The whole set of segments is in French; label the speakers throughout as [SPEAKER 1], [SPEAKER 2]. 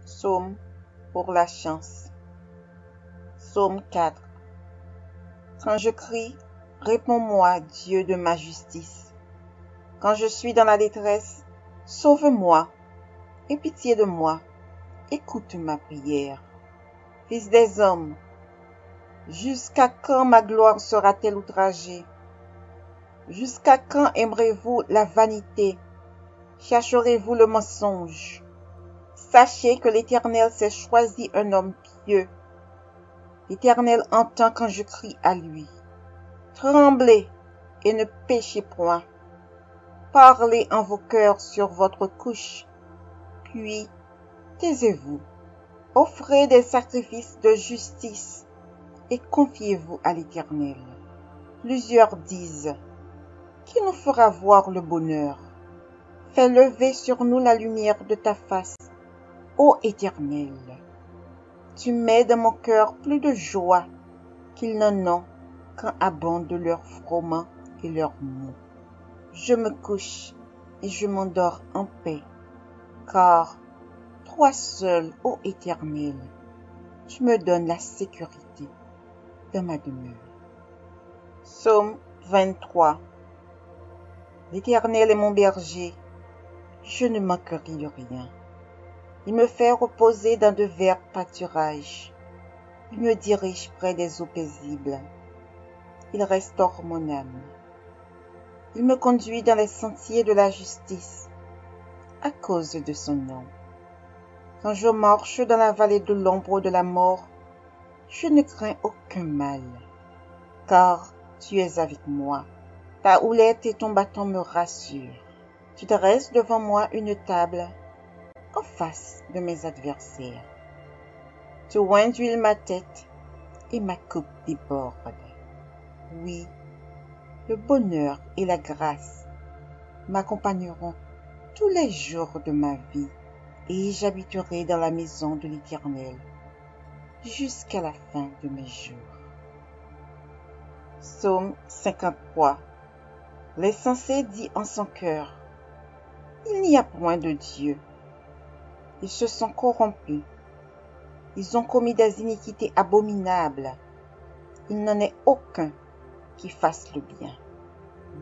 [SPEAKER 1] Psaume pour la chance. Psaume 4. Quand je crie, réponds-moi, Dieu de ma justice. Quand je suis dans la détresse, sauve-moi, aie pitié de moi, écoute ma prière. Fils des hommes, jusqu'à quand ma gloire sera-t-elle outragée? Jusqu'à quand aimerez-vous la vanité? Chercherez-vous le mensonge? Sachez que l'Éternel s'est choisi un homme pieux. L'Éternel entend quand je crie à lui. Tremblez et ne péchez point. Parlez en vos cœurs sur votre couche, puis taisez-vous. Offrez des sacrifices de justice et confiez-vous à l'Éternel. Plusieurs disent, qui nous fera voir le bonheur? Fais lever sur nous la lumière de ta face, ô Éternel. Tu mets dans mon cœur plus de joie qu'ils n'en ont quand abondent leurs froment et leurs maux. Je me couche et je m'endors en paix, car toi seul, ô Éternel, tu me donnes la sécurité dans ma demeure. Psaume 23. L'Éternel est mon berger, je ne manquerai de rien. Il me fait reposer dans de verts pâturages. Il me dirige près des eaux paisibles. Il restaure mon âme. Il me conduit dans les sentiers de la justice, à cause de son nom. Quand je marche dans la vallée de l'ombre de la mort, je ne crains aucun mal, car tu es avec moi. Ta houlette et ton bâton me rassurent. Tu dresses devant moi une table en face de mes adversaires. Tu oins d'huile ma tête et ma coupe déborde. Oui, le bonheur et la grâce m'accompagneront tous les jours de ma vie, et j'habiterai dans la maison de l'Éternel jusqu'à la fin de mes jours. Psaume 53. L'insensé dit en son cœur, il n'y a point de Dieu. Ils se sont corrompus. Ils ont commis des iniquités abominables. Il n'en est aucun qui fasse le bien.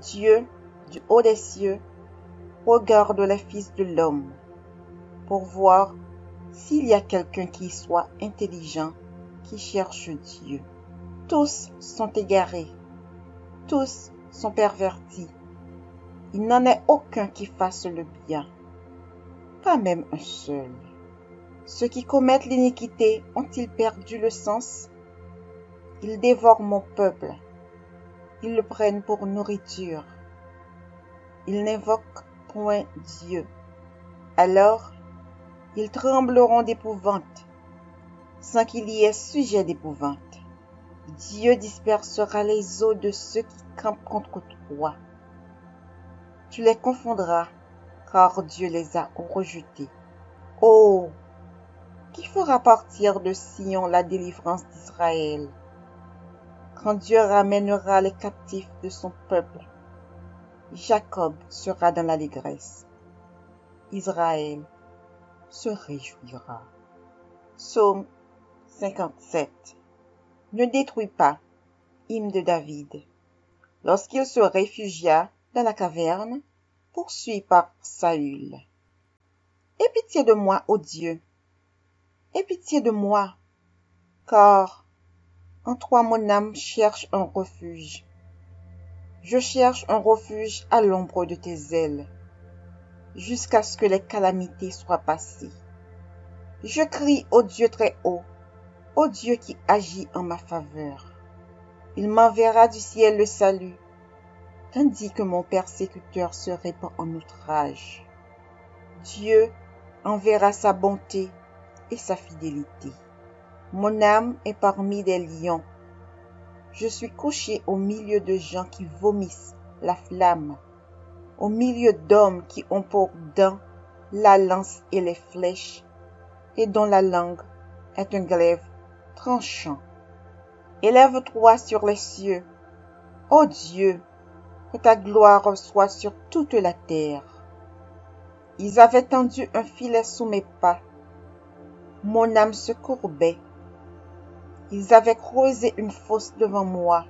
[SPEAKER 1] Dieu, du haut des cieux, regarde les fils de l'homme pour voir s'il y a quelqu'un qui soit intelligent, qui cherche Dieu. Tous sont égarés, tous sont pervertis. Il n'en est aucun qui fasse le bien, pas même un seul. Ceux qui commettent l'iniquité ont-ils perdu le sens? Ils dévorent mon peuple, ils le prennent pour nourriture. Ils n'invoquent point Dieu. Alors, ils trembleront d'épouvante, sans qu'il y ait sujet d'épouvante. Dieu dispersera les eaux de ceux qui campent contre toi. Tu les confondras, car Dieu les a rejetés. Oh, qui fera partir de Sion la délivrance d'Israël? Quand Dieu ramènera les captifs de son peuple, Jacob sera dans l'allégresse. Israël se réjouira. Psaume 57. Ne détruis pas, hymne de David. Lorsqu'il se réfugia dans la caverne, poursuivi par Saül. Aie pitié de moi, ô Dieu, aie pitié de moi, car en toi mon âme cherche un refuge. Je cherche un refuge à l'ombre de tes ailes, jusqu'à ce que les calamités soient passées. Je crie au Dieu très haut, au Dieu qui agit en ma faveur. Il m'enverra du ciel le salut, tandis que mon persécuteur se répand en outrage. Dieu enverra sa bonté et sa fidélité. Mon âme est parmi des lions. Je suis couché au milieu de gens qui vomissent la flamme, au milieu d'hommes qui ont pour dents la lance et les flèches, et dont la langue est un glaive tranchant. Élève-toi sur les cieux, ô Dieu, que ta gloire soit sur toute la terre. Ils avaient tendu un filet sous mes pas, mon âme se courbait. Ils avaient creusé une fosse devant moi.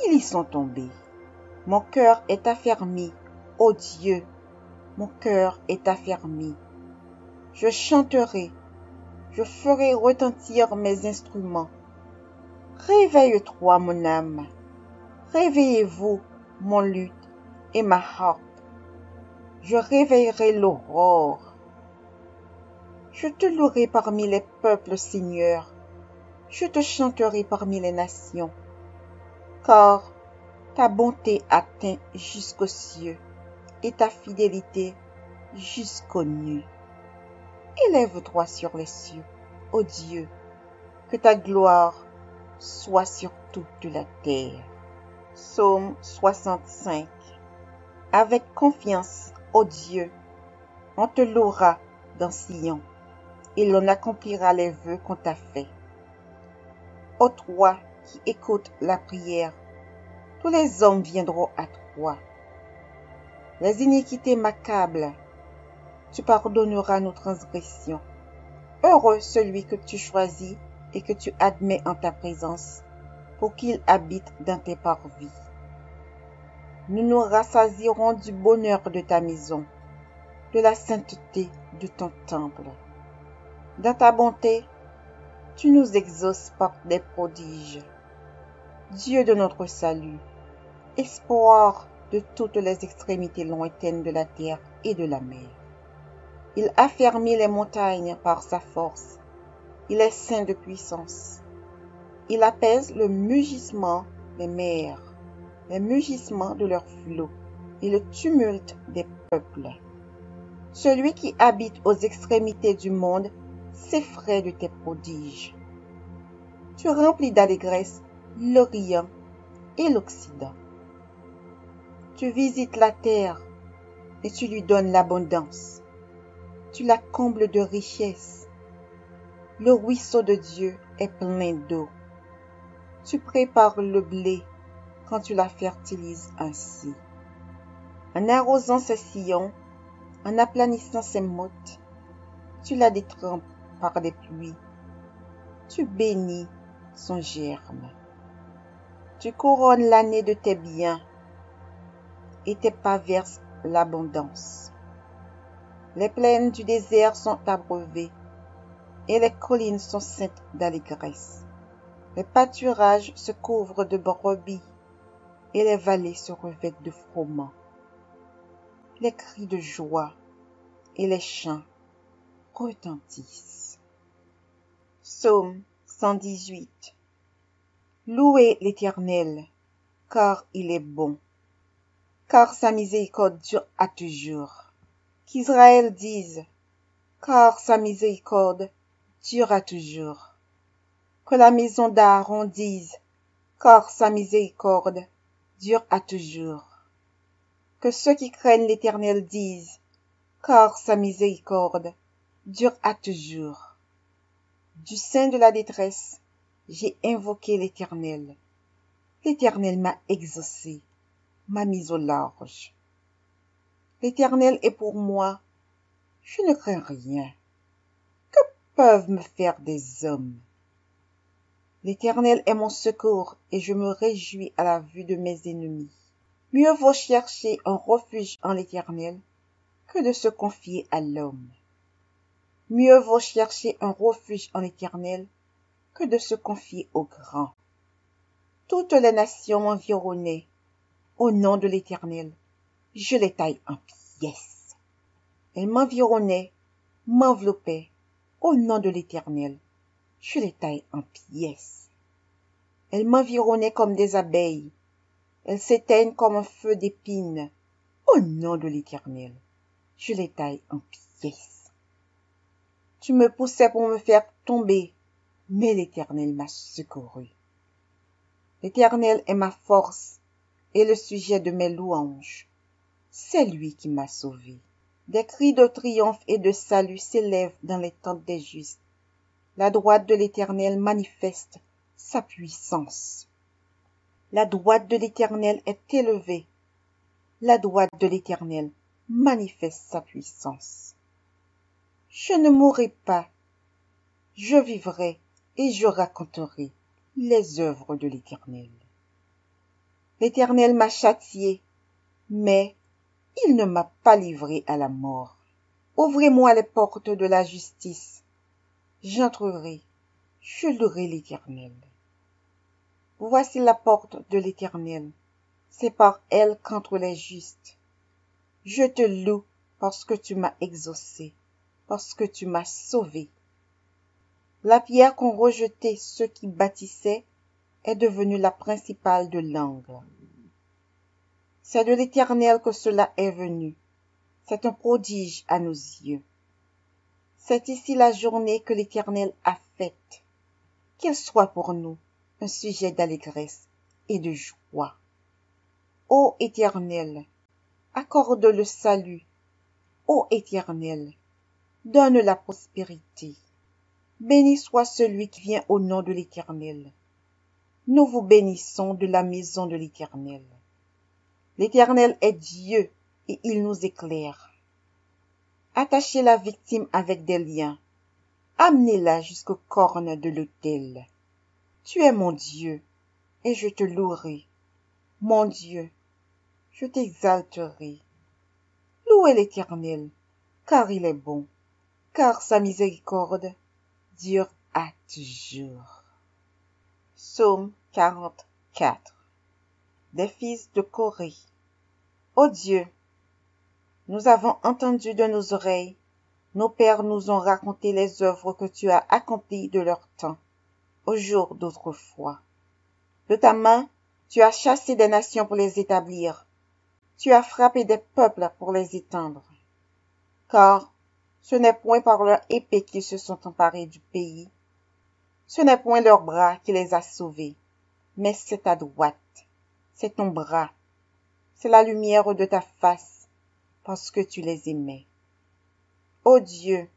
[SPEAKER 1] Ils y sont tombés. Mon cœur est affermi, ô Dieu, mon cœur est affermi. Je chanterai, je ferai retentir mes instruments. Réveille-toi, mon âme. Réveillez-vous, mon luth et ma harpe. Je réveillerai l'aurore. Je te louerai parmi les peuples, Seigneur. Je te chanterai parmi les nations. Car ta bonté atteint jusqu'aux cieux et ta fidélité jusqu'aux nues. Élève-toi sur les cieux, ô Dieu, que ta gloire soit sur toute la terre. Psaume 65. Avec confiance, ô Dieu, on te louera dans Sion, et l'on accomplira les vœux qu'on t'a faits. Ô toi qui écoutes la prière, tous les hommes viendront à toi. Les iniquités m'accablent, tu pardonneras nos transgressions. Heureux celui que tu choisis et que tu admets en ta présence, pour qu'il habite dans tes parvis. Nous nous rassasierons du bonheur de ta maison, de la sainteté de ton temple. Dans ta bonté, tu nous exauces par des prodiges. Dieu de notre salut, espoir de toutes les extrémités lointaines de la terre et de la mer. Il affermit les montagnes par sa force. Il est saint de puissance. Il apaise le mugissement des mers, les mugissements de leurs flots et le tumulte des peuples. Celui qui habite aux extrémités du monde s'effraie de tes prodiges. Tu remplis d'allégresse l'Orient et l'Occident. Tu visites la terre et tu lui donnes l'abondance. Tu la combles de richesses. Le ruisseau de Dieu est plein d'eau. Tu prépares le blé quand tu la fertilises ainsi. En arrosant ses sillons, en aplanissant ses mottes, tu la détrempes par des pluies. Tu bénis son germe. Tu couronnes l'année de tes biens et tes pas versent l'abondance. Les plaines du désert sont abreuvées et les collines sont ceintes d'allégresse. Les pâturages se couvrent de brebis et les vallées se revêtent de froment. Les cris de joie et les chants retentissent. Psaume 118. Louez l'Éternel, car il est bon, car sa miséricorde dure à toujours. Qu'Israël dise, car sa miséricorde dure à toujours. Que la maison d'Aaron dise, car sa miséricorde dure à toujours. Que ceux qui craignent l'Éternel disent, car sa miséricorde dure à toujours. Du sein de la détresse, j'ai invoqué l'Éternel. L'Éternel m'a exaucé, m'a mis au large. L'Éternel est pour moi, je ne crains rien. Que peuvent me faire des hommes? L'Éternel est mon secours et je me réjouis à la vue de mes ennemis. Mieux vaut chercher un refuge en l'Éternel que de se confier à l'homme. Mieux vaut chercher un refuge en l'Éternel que de se confier au grand. Toutes les nations m'environnaient. Au nom de l'Éternel, je les taille en pièces. Elles m'environnaient, m'enveloppaient. Au nom de l'Éternel, je les taille en pièces. Elles m'environnaient comme des abeilles. Elles s'éteignent comme un feu d'épines. Au nom de l'Éternel, je les taille en pièces. Tu me poussais pour me faire tomber, mais l'Éternel m'a secouru. L'Éternel est ma force et le sujet de mes louanges. C'est lui qui m'a sauvé. Des cris de triomphe et de salut s'élèvent dans les tentes des justes. La droite de l'Éternel manifeste sa puissance. La droite de l'Éternel est élevée. La droite de l'Éternel manifeste sa puissance. Je ne mourrai pas, Je vivrai et je raconterai les œuvres de l'Éternel. L'Éternel m'a châtié, mais il ne m'a pas livré à la mort. Ouvrez-moi les portes de la justice. J'entrerai, je louerai l'Éternel. Voici la porte de l'Éternel. C'est par elle qu'entrent les justes. Je te loue parce que tu m'as exaucé, parce que tu m'as sauvé. La pierre qu'ont rejetée ceux qui bâtissaient est devenue la principale de l'angle. C'est de l'Éternel que cela est venu. C'est un prodige à nos yeux. C'est ici la journée que l'Éternel a faite. Qu'elle soit pour nous un sujet d'allégresse et de joie. Ô Éternel, accorde le salut. Ô Éternel, donne la prospérité. Béni soit celui qui vient au nom de l'Éternel. Nous vous bénissons de la maison de l'Éternel. L'Éternel est Dieu et il nous éclaire. Attachez la victime avec des liens. Amenez-la jusqu'aux cornes de l'autel. Tu es mon Dieu et je te louerai. Mon Dieu, je t'exalterai. Louez l'Éternel, car il est bon, car sa miséricorde dure à toujours. Psaume 44. Des fils de Corée. Ô Dieu, nous avons entendu de nos oreilles, nos pères nous ont raconté les œuvres que tu as accomplies de leur temps, au jour d'autrefois. De ta main, tu as chassé des nations pour les établir. Tu as frappé des peuples pour les étendre. Car ce n'est point par leur épée qu'ils se sont emparés du pays. Ce n'est point leur bras qui les a sauvés, mais c'est ta droite, c'est ton bras, c'est la lumière de ta face, parce que tu les aimais. Ô Dieu,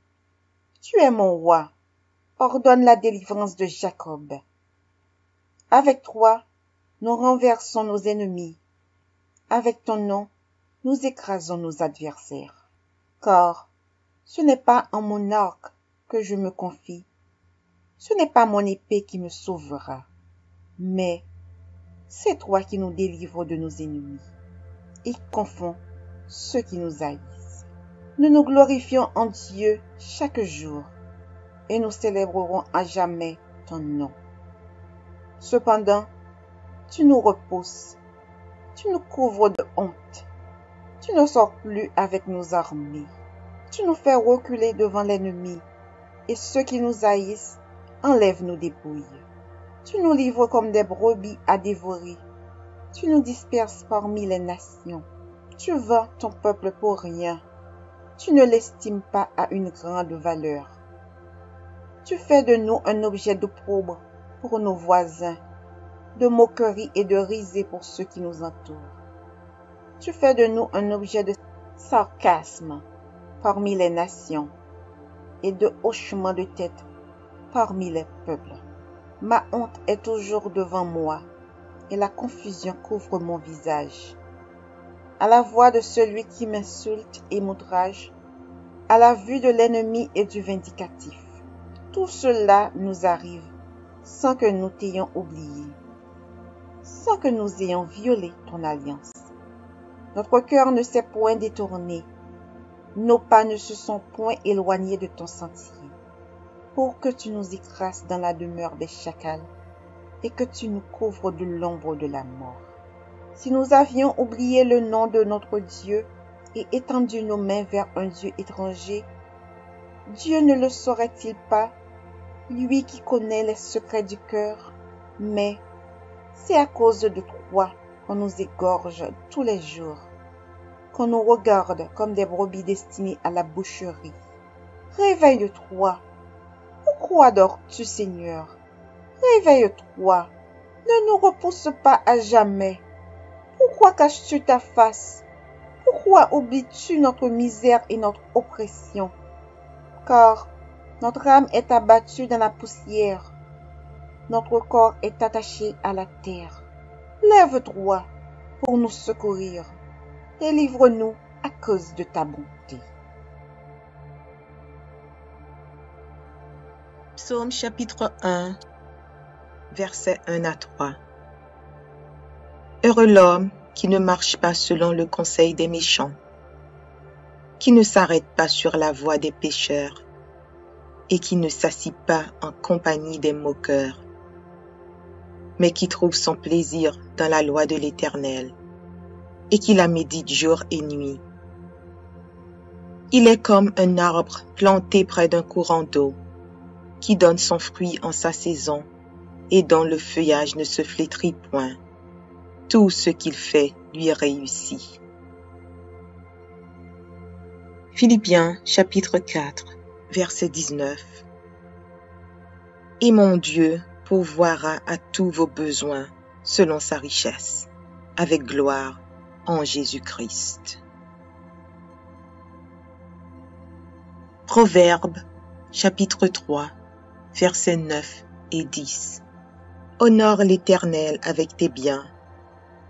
[SPEAKER 1] tu es mon roi, ordonne la délivrance de Jacob. Avec toi, nous renversons nos ennemis. Avec ton nom, nous écrasons nos adversaires. Car ce n'est pas en mon arc que je me confie, ce n'est pas mon épée qui me sauvera, mais c'est toi qui nous délivres de nos ennemis et confonds ceux qui nous haïssent. Nous nous glorifions en Dieu chaque jour et nous célébrerons à jamais ton nom. Cependant, tu nous repousses, tu nous couvres de honte, tu ne sors plus avec nos armées, tu nous fais reculer devant l'ennemi et ceux qui nous haïssent enlèvent nos dépouilles. Tu nous livres comme des brebis à dévorer, tu nous disperses parmi les nations, tu vends ton peuple pour rien, tu ne l'estimes pas à une grande valeur. Tu fais de nous un objet d'opprobre pour nos voisins, de moquerie et de risée pour ceux qui nous entourent. Tu fais de nous un objet de sarcasme parmi les nations et de hochement de tête parmi les peuples. Ma honte est toujours devant moi et la confusion couvre mon visage. À la voix de celui qui m'insulte et m'outrage, à la vue de l'ennemi et du vindicatif, tout cela nous arrive sans que nous t'ayons oublié, sans que nous ayons violé ton alliance. Notre cœur ne s'est point détourné, nos pas ne se sont point éloignés de ton sentier, pour que tu nous écrases dans la demeure des chacals et que tu nous couvres de l'ombre de la mort. Si nous avions oublié le nom de notre Dieu et étendu nos mains vers un Dieu étranger, Dieu ne le saurait-il pas, lui qui connaît les secrets du cœur? Mais c'est à cause de toi qu'on nous égorge tous les jours, qu'on nous regarde comme des brebis destinées à la boucherie. Réveille-toi. Pourquoi dors-tu, Seigneur? Réveille-toi. Ne nous repousse pas à jamais. Pourquoi caches-tu ta face? Pourquoi oublies-tu notre misère et notre oppression? Car notre âme est abattue dans la poussière. Notre corps est attaché à la terre. Lève-toi pour nous secourir. Délivre-nous à cause de ta bonté.
[SPEAKER 2] Psaume chapitre 1, versets 1 à 3. Heureux l'homme qui ne marche pas selon le conseil des méchants, qui ne s'arrête pas sur la voie des pécheurs, et qui ne s'assit pas en compagnie des moqueurs, mais qui trouve son plaisir dans la loi de l'Éternel, et qui la médite jour et nuit. Il est comme un arbre planté près d'un courant d'eau, qui donne son fruit en sa saison, et dont le feuillage ne se flétrit point. Tout ce qu'il fait lui réussit. Philippiens chapitre 4, verset 19. Et mon Dieu pourvoira à tous vos besoins selon sa richesse, avec gloire en Jésus-Christ. Proverbes chapitre 3, versets 9 et 10. Honore l'Éternel avec tes biens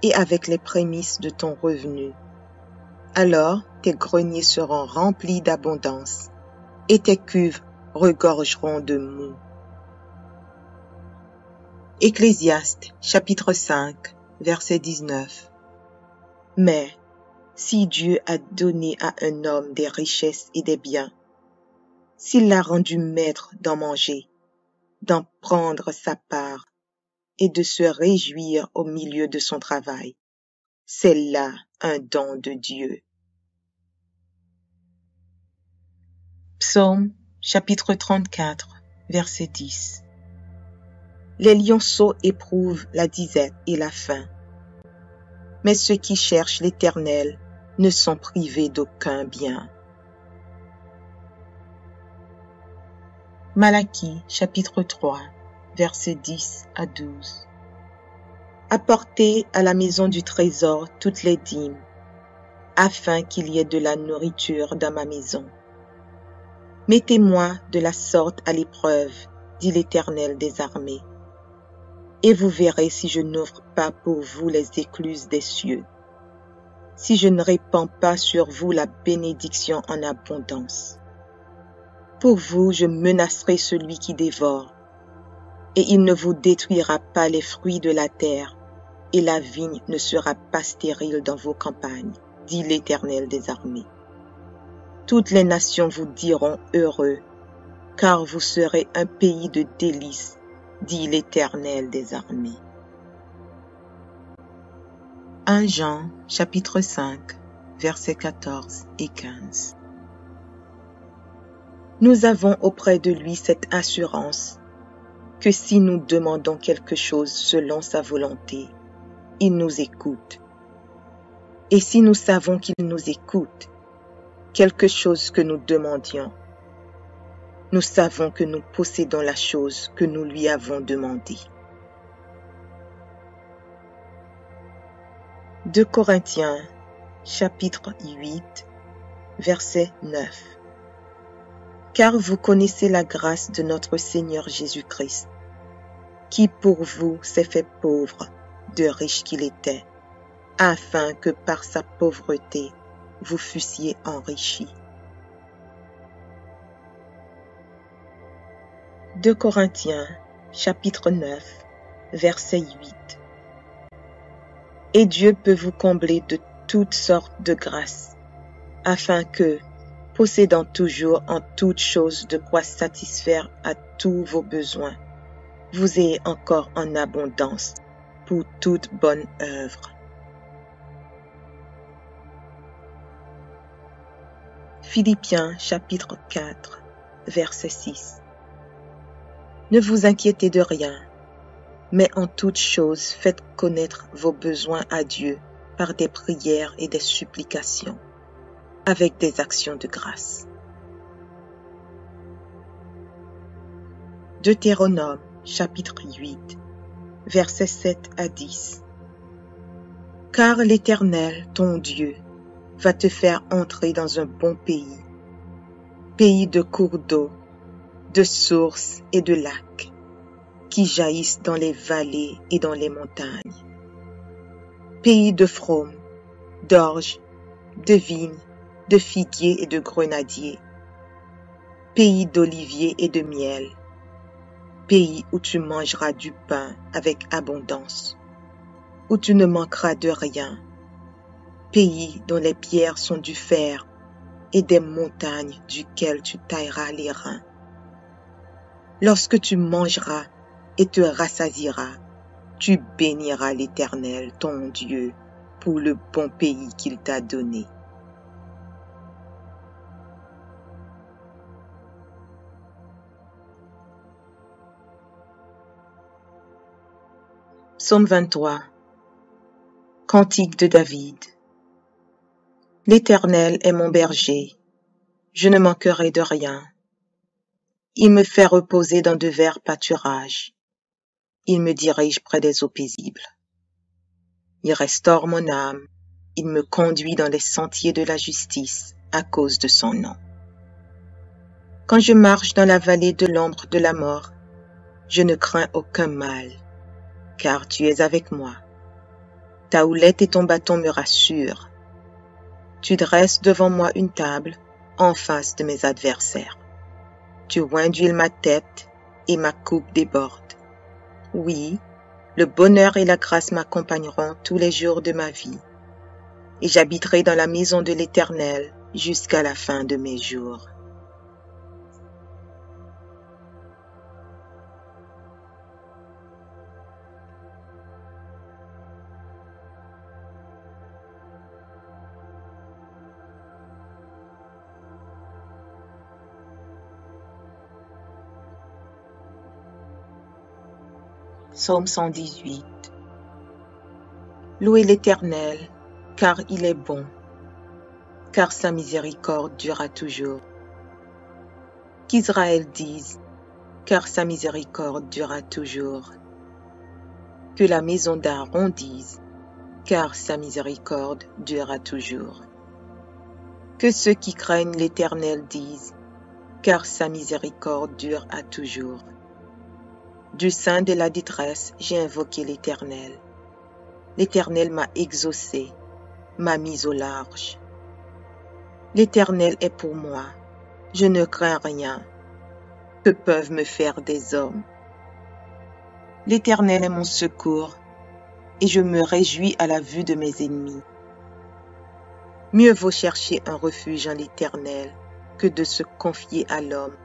[SPEAKER 2] et avec les prémices de ton revenu. Alors tes greniers seront remplis d'abondance et tes cuves regorgeront de moût. Ecclésiaste chapitre 5, verset 19. Mais si Dieu a donné à un homme des richesses et des biens, s'il l'a rendu maître d'en manger, d'en prendre sa part et de se réjouir au milieu de son travail, c'est là un don de Dieu. Psaume chapitre 34, verset 10. Les lionceaux éprouvent la disette et la faim, mais ceux qui cherchent l'Éternel ne sont privés d'aucun bien. Malachie chapitre 3, versets 10 à 12. Apportez à la maison du trésor toutes les dîmes, afin qu'il y ait de la nourriture dans ma maison. Mettez-moi de la sorte à l'épreuve, dit l'Éternel des armées, et vous verrez si je n'ouvre pas pour vous les écluses des cieux, si je ne répands pas sur vous la bénédiction en abondance. Pour vous, je menacerai celui qui dévore, et il ne vous détruira pas les fruits de la terre, et la vigne ne sera pas stérile dans vos campagnes, dit l'Éternel des armées. Toutes les nations vous diront heureux, car vous serez un pays de délices, dit l'Éternel des armées. 1 Jean chapitre 5, versets 14 et 15. Nous avons auprès de lui cette assurance que si nous demandons quelque chose selon sa volonté, il nous écoute. Et si nous savons qu'il nous écoute, quelque chose que nous demandions, nous savons que nous possédons la chose que nous lui avons demandée. 2 Corinthiens chapitre 8, verset 9. Car vous connaissez la grâce de notre Seigneur Jésus-Christ, qui pour vous s'est fait pauvre, de riche qu'il était, afin que par sa pauvreté vous fussiez enrichis. 2 Corinthiens chapitre 9, verset 8. Et Dieu peut vous combler de toutes sortes de grâces, afin que, possédant toujours en toutes choses de quoi satisfaire à tous vos besoins, vous ayez encore en abondance pour toute bonne œuvre. Philippiens chapitre 4, verset 6. Ne vous inquiétez de rien, mais en toutes choses faites connaître vos besoins à Dieu par des prières et des supplications, avec des actions de grâce. Deutéronome chapitre 8, versets 7 à 10. Car l'Éternel, ton Dieu, va te faire entrer dans un bon pays, pays de cours d'eau, de sources et de lacs, qui jaillissent dans les vallées et dans les montagnes, pays de fraumes, d'orges, de vignes, de figuiers et de grenadiers, pays d'oliviers et de miel, pays où tu mangeras du pain avec abondance, où tu ne manqueras de rien, pays dont les pierres sont du fer et des montagnes duquel tu tailleras les reins. Lorsque tu mangeras et te rassasieras, tu béniras l'Éternel, ton Dieu, pour le bon pays qu'il t'a donné. Psaume 23. Cantique de David. L'Éternel est mon berger, je ne manquerai de rien. Il me fait reposer dans de verts pâturages. Il me dirige près des eaux paisibles. Il restaure mon âme. Il me conduit dans les sentiers de la justice à cause de son nom. Quand je marche dans la vallée de l'ombre de la mort, je ne crains aucun mal, car tu es avec moi. Ta houlette et ton bâton me rassurent. Tu dresses devant moi une table en face de mes adversaires. Tu oins d'huile ma tête et ma coupe déborde. Oui, le bonheur et la grâce m'accompagneront tous les jours de ma vie, et j'habiterai dans la maison de l'Éternel jusqu'à la fin de mes jours. Psaume 118. Louez l'Éternel, car il est bon, car sa miséricorde durera toujours. Qu'Israël dise, car sa miséricorde durera toujours. Que la maison d'Aaron dise, car sa miséricorde durera toujours. Que ceux qui craignent l'Éternel disent, car sa miséricorde dure à toujours. Du sein de la détresse, j'ai invoqué l'Éternel. L'Éternel m'a exaucé, m'a mis au large. L'Éternel est pour moi, je ne crains rien. Que peuvent me faire des hommes? L'Éternel est mon secours, et je me réjouis à la vue de mes ennemis. Mieux vaut chercher un refuge en l'Éternel que de se confier à l'homme.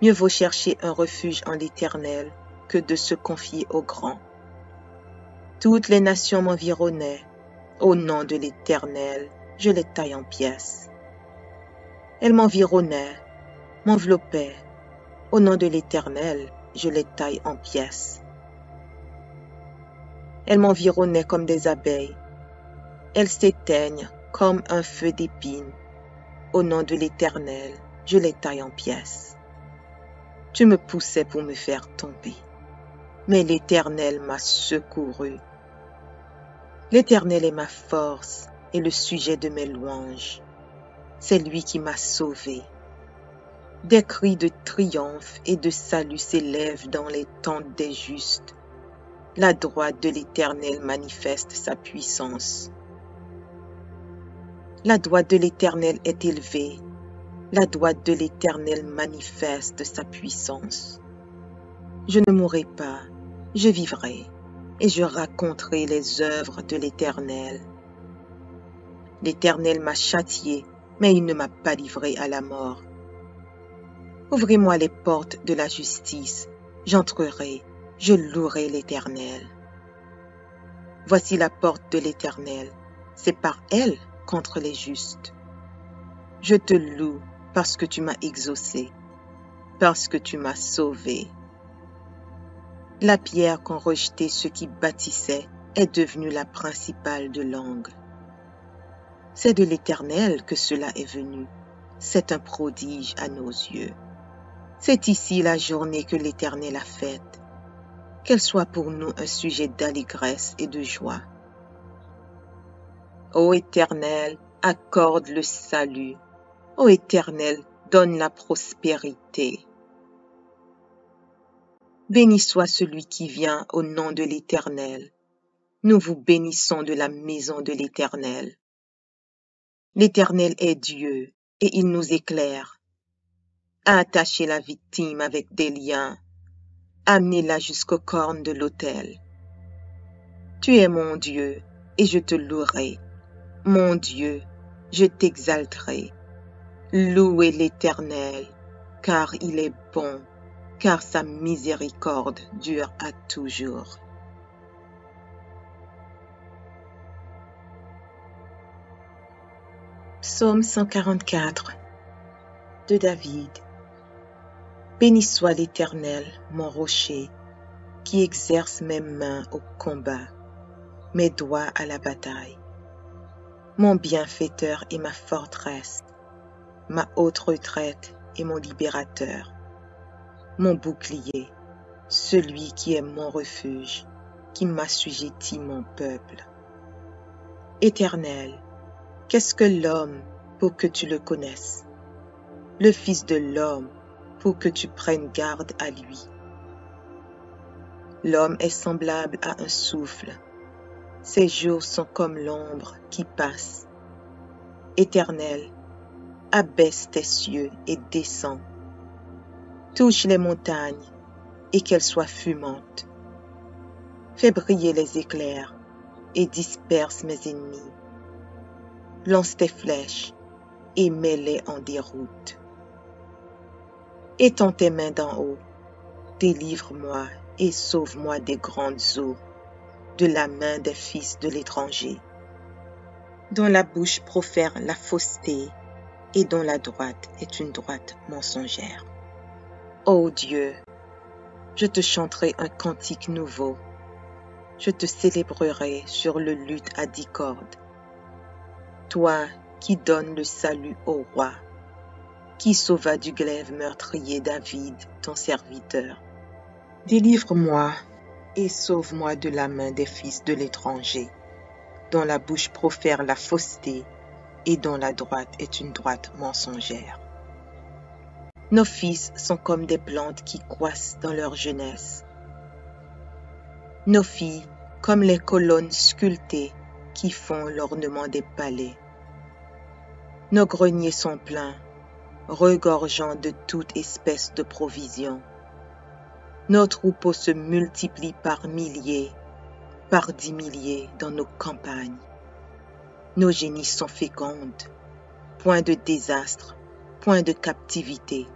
[SPEAKER 2] Mieux vaut chercher un refuge en l'Éternel que de se confier au grand. Toutes les nations m'environnaient. Au nom de l'Éternel, je les taille en pièces. Elles m'environnaient, m'enveloppaient. Au nom de l'Éternel, je les taille en pièces. Elles m'environnaient comme des abeilles. Elles s'éteignent comme un feu d'épines. Au nom de l'Éternel, je les taille en pièces. Tu me poussais pour me faire tomber, mais l'Éternel m'a secouru. L'Éternel est ma force et le sujet de mes louanges. C'est lui qui m'a sauvé. Des cris de triomphe et de salut s'élèvent dans les tentes des justes. La droite de l'Éternel manifeste sa puissance. La droite de l'Éternel est élevée. La droite de l'Éternel manifeste sa puissance. Je ne mourrai pas, je vivrai, et je raconterai les œuvres de l'Éternel. L'Éternel m'a châtié, mais il ne m'a pas livré à la mort. Ouvrez-moi les portes de la justice, j'entrerai, je louerai l'Éternel. Voici la porte de l'Éternel, c'est par elle contre les justes. Je te loue parce que tu m'as exaucé, parce que tu m'as sauvé. La pierre qu'ont rejetée ceux qui bâtissaient est devenue la principale de l'angle. C'est de l'Éternel que cela est venu. C'est un prodige à nos yeux. C'est ici la journée que l'Éternel a faite. Qu'elle soit pour nous un sujet d'allégresse et de joie. Ô Éternel, accorde le salut. Ô Éternel, donne la prospérité. Béni soit celui qui vient au nom de l'Éternel. Nous vous bénissons de la maison de l'Éternel. L'Éternel est Dieu, et il nous éclaire. Attachez la victime avec des liens. Amenez-la jusqu'aux cornes de l'autel. Tu es mon Dieu, et je te louerai. Mon Dieu, je t'exalterai. Louez l'Éternel, car il est bon, car sa miséricorde dure à toujours. Psaume 144 de David. Béni soit l'Éternel, mon rocher, qui exerce mes mains au combat, mes doigts à la bataille. Mon bienfaiteur et ma forteresse, ma haute retraite et mon libérateur, mon bouclier, celui qui est mon refuge, qui m'assujettit mon peuple. Éternel, qu'est-ce que l'homme pour que tu le connaisses? Le Fils de l'homme pour que tu prennes garde à lui. L'homme est semblable à un souffle. Ses jours sont comme l'ombre qui passe. Éternel, abaisse tes cieux et descends. Touche les montagnes et qu'elles soient fumantes. Fais briller les éclairs et disperse mes ennemis. Lance tes flèches et mets-les en déroute. Étends tes mains d'en haut, délivre-moi et sauve-moi des grandes eaux, de la main des fils de l'étranger, dont la bouche profère la fausseté et dont la droite est une droite mensongère. Ô Dieu, je te chanterai un cantique nouveau, je te célébrerai sur le luth à 10 cordes. Toi qui donnes le salut au roi, qui sauva du glaive meurtrier David, ton serviteur. Délivre-moi et sauve-moi de la main des fils de l'étranger, dont la bouche profère la fausseté et dont la droite est une droite mensongère. Nos fils sont comme des plantes qui croissent dans leur jeunesse. Nos filles comme les colonnes sculptées qui font l'ornement des palais. Nos greniers sont pleins, regorgeant de toute espèce de provisions. Nos troupeaux se multiplient par milliers, par 10 milliers dans nos campagnes. Nos génisses sont fécondes, point de désastre, point de captivité,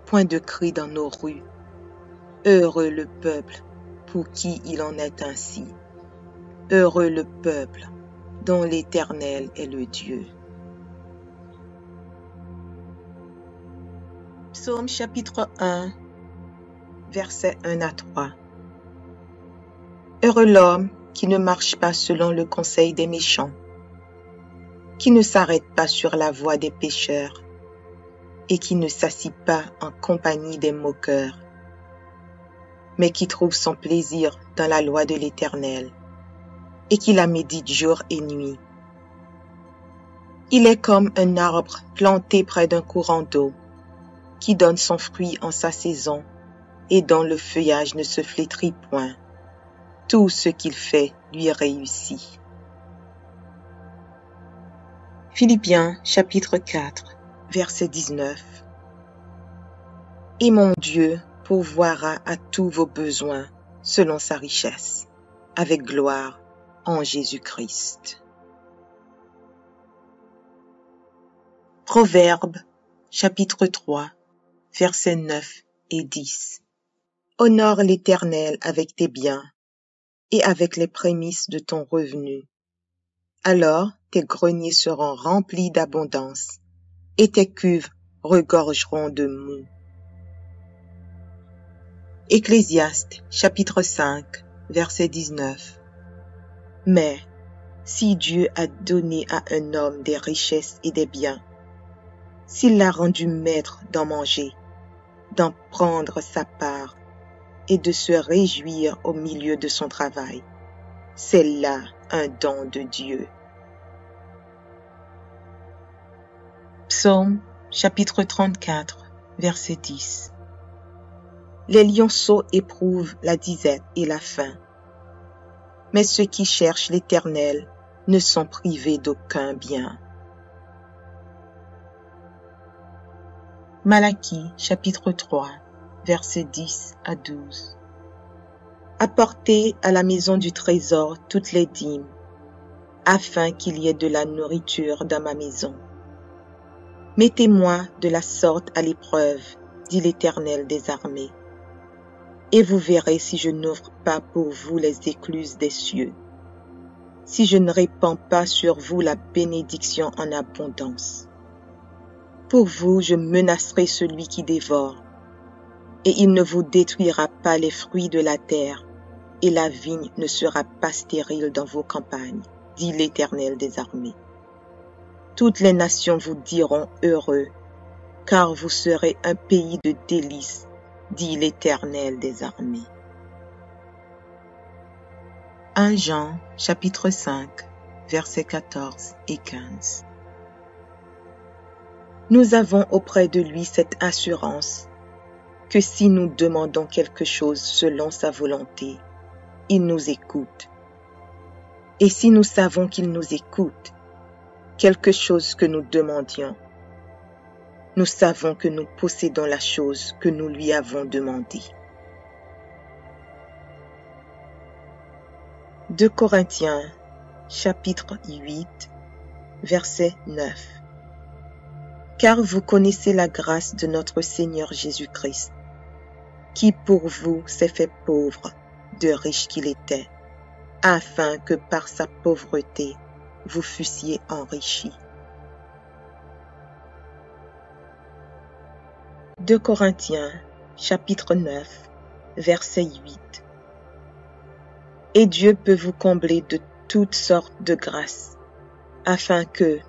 [SPEAKER 2] point de cri dans nos rues. Heureux le peuple pour qui il en est ainsi. Heureux le peuple dont l'Éternel est le Dieu. Psaume chapitre 1, versets 1 à 3. Heureux l'homme qui ne marche pas selon le conseil des méchants, qui ne s'arrête pas sur la voie des pécheurs, et qui ne s'assit pas en compagnie des moqueurs, mais qui trouve son plaisir dans la loi de l'Éternel, et qui la médite jour et nuit. Il est comme un arbre planté près d'un courant d'eau, qui donne son fruit en sa saison, et dont le feuillage ne se flétrit point. Tout ce qu'il fait lui réussit. Philippiens chapitre 4, verset 19. Et mon Dieu pourvoira à tous vos besoins selon sa richesse, avec gloire en Jésus-Christ. Proverbes chapitre 3, versets 9 et 10. Honore l'Éternel avec tes biens et avec les prémices de ton revenu. Alors tes greniers seront remplis d'abondance et tes cuves regorgeront de moût. Ecclésiaste chapitre 5, verset 19. Mais si Dieu a donné à un homme des richesses et des biens, s'il l'a rendu maître d'en manger, d'en prendre sa part et de se réjouir au milieu de son travail, c'est là un don de Dieu. Psaume chapitre 34, verset 10. Les lionceaux éprouvent la disette et la faim, mais ceux qui cherchent l'Éternel ne sont privés d'aucun bien. Malachie chapitre 3, versets 10 à 12. Apportez à la maison du trésor toutes les dîmes, afin qu'il y ait de la nourriture dans ma maison. Mettez-moi de la sorte à l'épreuve, dit l'Éternel des armées, et vous verrez si je n'ouvre pas pour vous les écluses des cieux, si je ne répands pas sur vous la bénédiction en abondance. Pour vous, je menacerai celui qui dévore, et il ne vous détruira pas les fruits de la terre, et la vigne ne sera pas stérile dans vos campagnes, dit l'Éternel des armées. Toutes les nations vous diront heureux, car vous serez un pays de délices, dit l'Éternel des armées. 1 Jean chapitre 5, versets 14 et 15. Nous avons auprès de lui cette assurance que si nous demandons quelque chose selon sa volonté, il nous écoute. Et si nous savons qu'il nous écoute, quelque chose que nous demandions, nous savons que nous possédons la chose que nous lui avons demandée. 2 Corinthiens chapitre 8, verset 9. Car vous connaissez la grâce de notre Seigneur Jésus-Christ, qui pour vous s'est fait pauvre, de riche qu'il était, afin que par sa pauvreté vous fussiez enrichis. 2 Corinthiens chapitre 9, verset 8. Et Dieu peut vous combler de toutes sortes de grâces, afin que,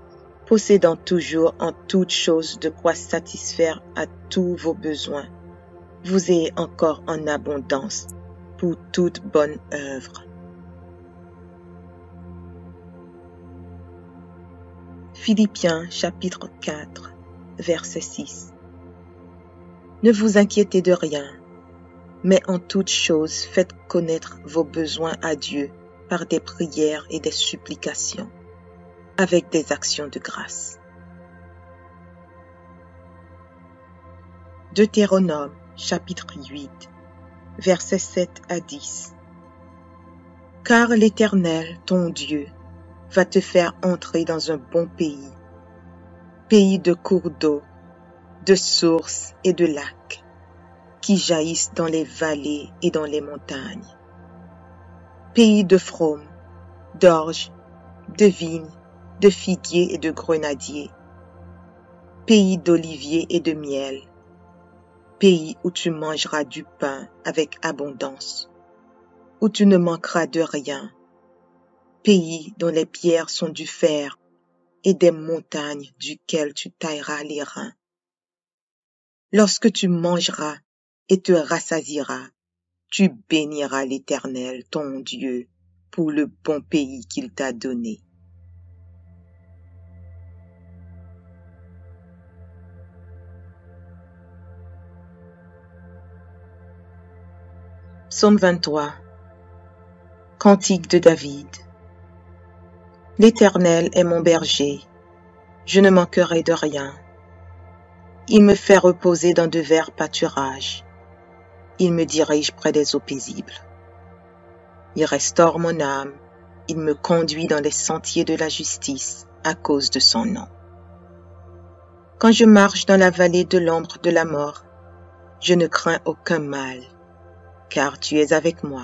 [SPEAKER 2] possédant toujours en toutes choses de quoi satisfaire à tous vos besoins, vous ayez encore en abondance pour toute bonne œuvre. Philippiens chapitre 4, verset 6. Ne vous inquiétez de rien, mais en toutes choses faites connaître vos besoins à Dieu par des prières et des supplications, avec des actions de grâce. Deutéronome chapitre 8, versets 7 à 10. Car l'Éternel, ton Dieu, va te faire entrer dans un bon pays, pays de cours d'eau, de sources et de lacs, qui jaillissent dans les vallées et dans les montagnes, pays de fraumes, d'orges, de vignes, de figuiers et de grenadiers, pays d'oliviers et de miel, pays où tu mangeras du pain avec abondance, où tu ne manqueras de rien, pays dont les pierres sont du fer et des montagnes duquel tu tailleras les reins. Lorsque tu mangeras et te rassasieras, tu béniras l'Éternel, ton Dieu, pour le bon pays qu'il t'a donné. Psaume 23. Cantique de David. L'Éternel est mon berger, je ne manquerai de rien. Il me fait reposer dans de verts pâturages. Il me dirige près des eaux paisibles. Il restaure mon âme. Il me conduit dans les sentiers de la justice à cause de son nom. Quand je marche dans la vallée de l'ombre de la mort, je ne crains aucun mal, car tu es avec moi.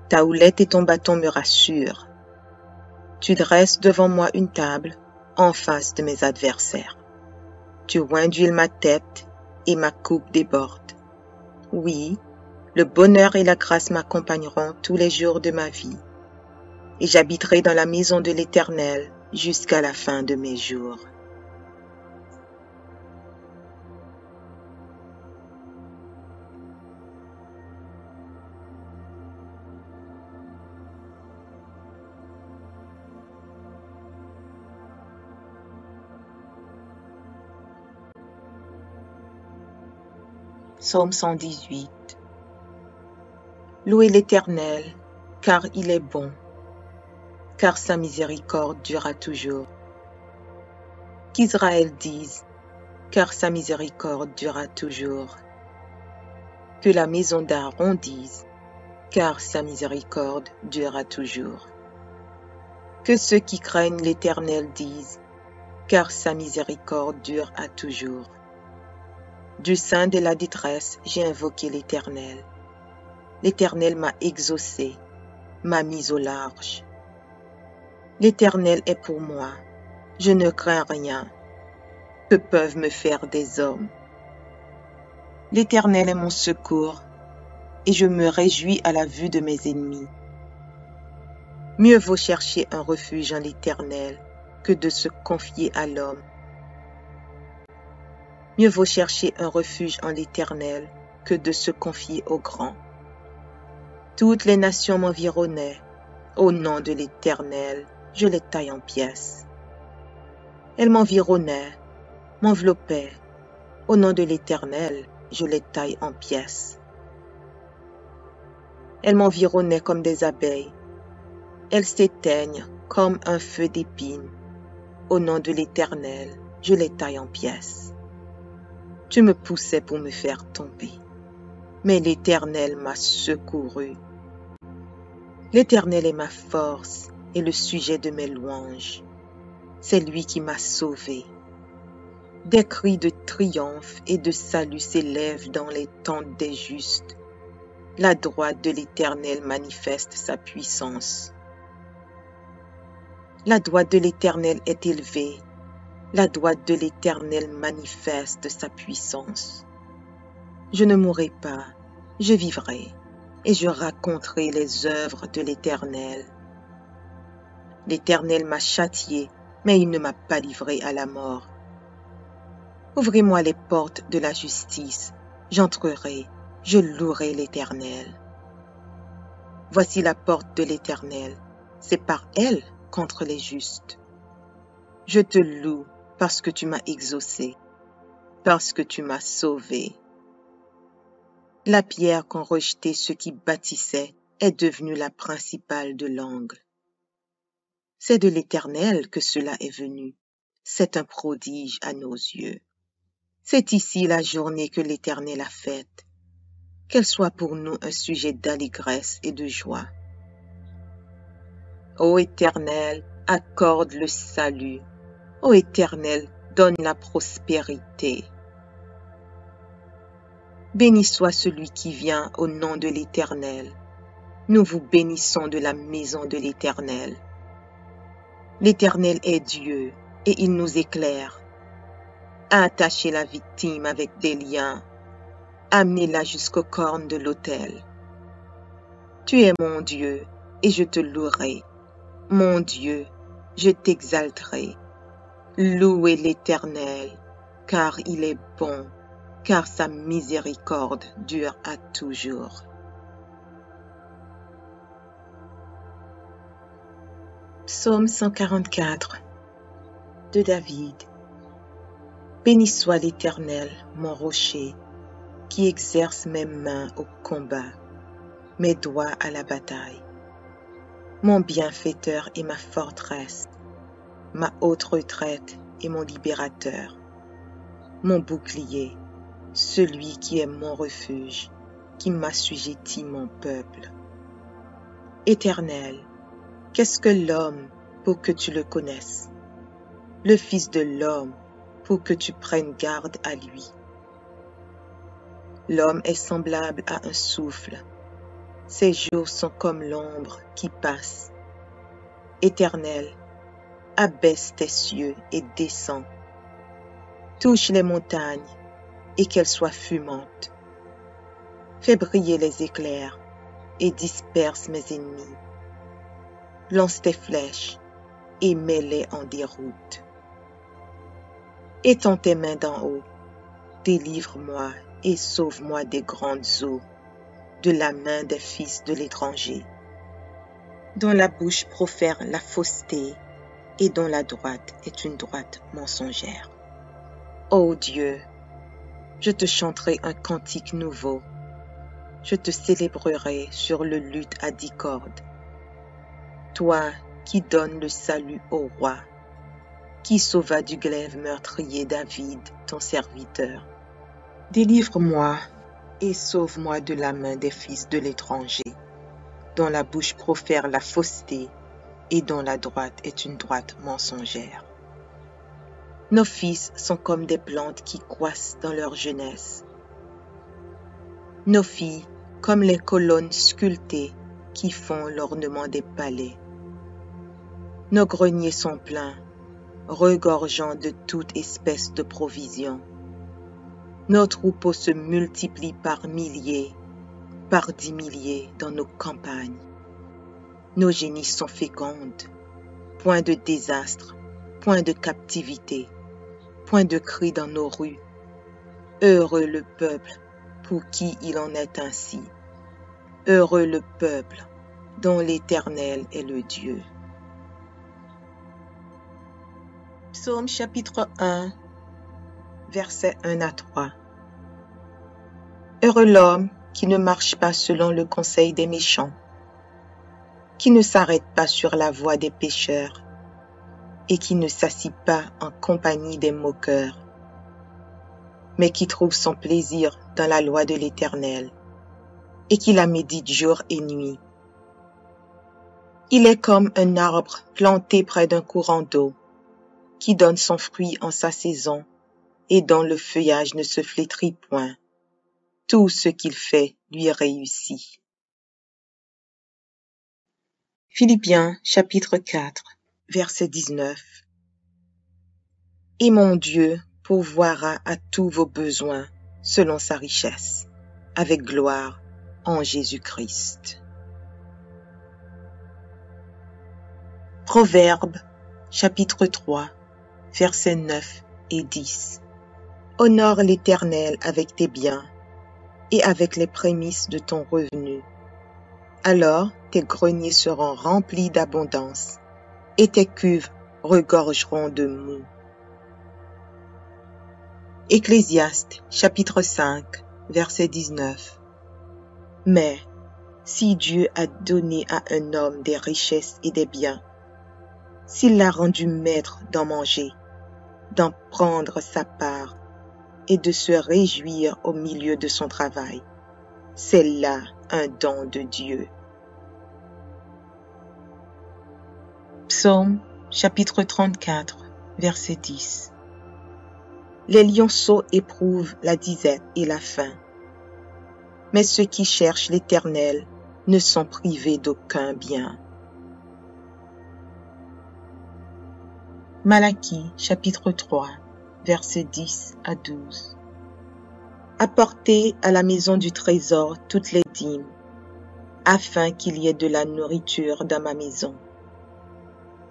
[SPEAKER 2] Ta houlette et ton bâton me rassurent. Tu dresses devant moi une table en face de mes adversaires. Tu oins d'huile ma tête et ma coupe déborde. Oui, le bonheur et la grâce m'accompagneront tous les jours de ma vie, et j'habiterai dans la maison de l'Éternel jusqu'à la fin de mes jours. Psaume 118. Louez l'Éternel, car il est bon, car sa miséricorde durera toujours. Qu'Israël dise, car sa miséricorde durera toujours. Que la maison d'Aaron dise, car sa miséricorde durera toujours. Que ceux qui craignent l'Éternel disent, car sa miséricorde dure à toujours. Du sein de la détresse, j'ai invoqué l'Éternel. L'Éternel m'a exaucé, m'a mis au large. L'Éternel est pour moi, je ne crains rien. Que peuvent me faire des hommes? L'Éternel est mon secours, et je me réjouis à la vue de mes ennemis. Mieux vaut chercher un refuge en l'Éternel que de se confier à l'homme. Mieux vaut chercher un refuge en l'Éternel que de se confier au grand. Toutes les nations m'environnaient. Au nom de l'Éternel, je les taille en pièces. Elles m'environnaient, m'enveloppaient. Au nom de l'Éternel, je les taille en pièces. Elles m'environnaient comme des abeilles. Elles s'éteignent comme un feu d'épines. Au nom de l'Éternel, je les taille en pièces. Tu me poussais pour me faire tomber, mais l'Éternel m'a secouru. L'Éternel est ma force et le sujet de mes louanges. C'est lui qui m'a sauvé. Des cris de triomphe et de salut s'élèvent dans les tentes des justes. La droite de l'Éternel manifeste sa puissance. La droite de l'Éternel est élevée. La droite de l'Éternel manifeste sa puissance. Je ne mourrai pas, je vivrai, et je raconterai les œuvres de l'Éternel. L'Éternel m'a châtié, mais il ne m'a pas livré à la mort. Ouvrez-moi les portes de la justice, j'entrerai, je louerai l'Éternel. Voici la porte de l'Éternel, c'est par elle contre les justes. Je te loue parce que tu m'as exaucé, parce que tu m'as sauvé. La pierre qu'ont rejetée ceux qui bâtissaient est devenue la principale de l'angle. C'est de l'Éternel que cela est venu. C'est un prodige à nos yeux. C'est ici la journée que l'Éternel a faite. Qu'elle soit pour nous un sujet d'allégresse et de joie. Ô Éternel, accorde le salut. Ô Éternel, donne la prospérité. Béni soit celui qui vient au nom de l'Éternel. Nous vous bénissons de la maison de l'Éternel. L'Éternel est Dieu et il nous éclaire. Attachez la victime avec des liens. Amenez-la jusqu'aux cornes de l'autel. Tu es mon Dieu et je te louerai. Mon Dieu, je t'exalterai. Louez l'Éternel, car il est bon, car sa miséricorde dure à toujours. Psaume 144 de David. Béni soit l'Éternel, mon rocher, qui exerce mes mains au combat, mes doigts à la bataille. Mon bienfaiteur et ma forteresse, ma haute retraite et mon libérateur, mon bouclier, celui qui est mon refuge, qui m'assujettit mon peuple. Éternel, qu'est-ce que l'homme pour que tu le connaisses? Le Fils de l'homme pour que tu prennes garde à lui. L'homme est semblable à un souffle. Ses jours sont comme l'ombre qui passe. Éternel, abaisse tes cieux et descends. Touche les montagnes et qu'elles soient fumantes. Fais briller les éclairs et disperse mes ennemis. Lance tes flèches et mets-les en déroute. Étends tes mains d'en haut, délivre-moi et sauve-moi des grandes eaux, de la main des fils de l'étranger, dont la bouche profère la fausseté et dont la droite est une droite mensongère. Ô Dieu, je te chanterai un cantique nouveau, je te célébrerai sur le luth à 10 cordes. Toi qui donnes le salut au roi, qui sauva du glaive meurtrier David, ton serviteur. Délivre-moi et sauve-moi de la main des fils de l'étranger, dont la bouche profère la fausseté et dont la droite est une droite mensongère. Nos fils sont comme des plantes qui croissent dans leur jeunesse. Nos filles comme les colonnes sculptées qui font l'ornement des palais. Nos greniers sont pleins, regorgeant de toute espèce de provisions. Nos troupeaux se multiplient par milliers, par 10 milliers dans nos campagnes. Nos génisses sont fécondes, point de désastre, point de captivité, point de cri dans nos rues. Heureux le peuple pour qui il en est ainsi. Heureux le peuple dont l'Éternel est le Dieu. Psaume chapitre 1, versets 1 à 3. Heureux l'homme qui ne marche pas selon le conseil des méchants, qui ne s'arrête pas sur la voie des pécheurs, et qui ne s'assit pas en compagnie des moqueurs, mais qui trouve son plaisir dans la loi de l'Éternel, et qui la médite jour et nuit. Il est comme un arbre planté près d'un courant d'eau, qui donne son fruit en sa saison, et dont le feuillage ne se flétrit point. Tout ce qu'il fait lui réussit. Philippiens chapitre 4, verset 19. Et mon Dieu pourvoira à tous vos besoins selon sa richesse, avec gloire en Jésus-Christ. Proverbes chapitre 3, versets 9 et 10. Honore l'Éternel avec tes biens et avec les prémices de ton revenu. Alors tes greniers seront remplis d'abondance et tes cuves regorgeront de moût. Ecclésiaste chapitre 5, verset 19. Mais si Dieu a donné à un homme des richesses et des biens, s'il l'a rendu maître d'en manger, d'en prendre sa part et de se réjouir au milieu de son travail, c'est là un don de Dieu. Psaume chapitre 34, verset 10. Les lionceaux éprouvent la disette et la faim, mais ceux qui cherchent l'Éternel ne sont privés d'aucun bien. Malachie chapitre 3, versets 10 à 12. Apportez à la maison du trésor toutes les dîmes, afin qu'il y ait de la nourriture dans ma maison.